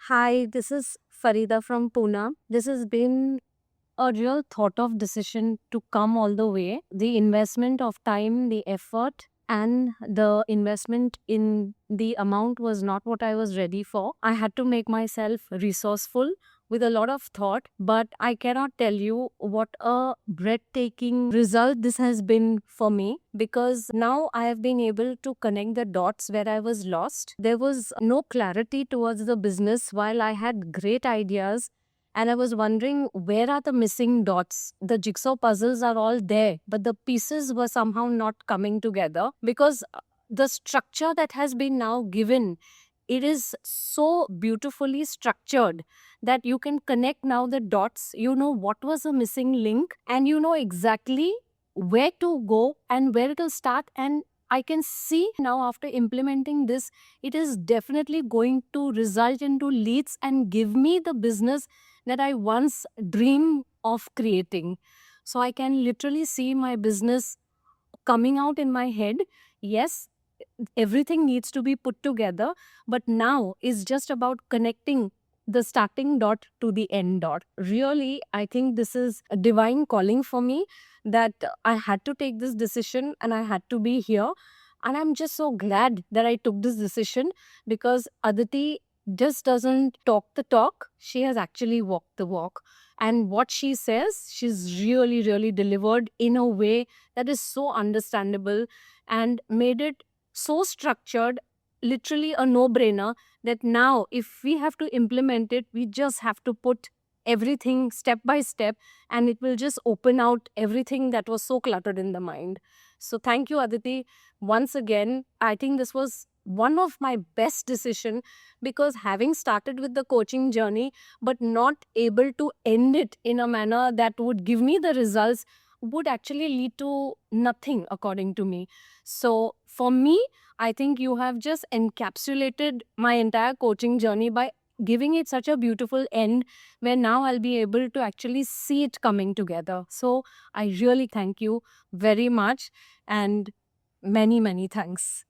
Hi, this is Farida from Pune. This has been a real thought of decision to come all the way. The investment of time, the effort, and the investment in the amount was not what I was ready for. I had to make myself resourceful with a lot of thought, but I cannot tell you what a breathtaking result this has been for me, because now I have been able to connect the dots where I was lost. There was no clarity towards the business while I had great ideas, and I was wondering, where are the missing dots? The jigsaw puzzles are all there, but the pieces were somehow not coming together, because the structure that has been now given, it is so beautifully structured that you can connect now the dots. You know what was a missing link, and you know exactly where to go and where it will start. And I can see now, after implementing this, it is definitely going to result into leads and give me the business that I once dreamed of creating. So I can literally see my business coming out in my head. Yes, everything needs to be put together, but now is just about connecting the starting dot to the end dot. Really, I think this is a divine calling for me, that I had to take this decision and I had to be here. And I'm just so glad that I took this decision, because Aditi just doesn't talk the talk, she has actually walked the walk. And what she says, she's really, really delivered in a way that is so understandable and made it so structured, literally a no brainer, that now if we have to implement it, we just have to put everything step by step, and it will just open out everything that was so cluttered in the mind. So thank you, Aditi, once again. I think this was one of my best decision, because having started with the coaching journey but not able to end it in a manner that would give me the results would actually lead to nothing, according to me. So for me, I think you have just encapsulated my entire coaching journey by giving it such a beautiful end, where now I'll be able to actually see it coming together. So I really thank you very much, and many, many thanks.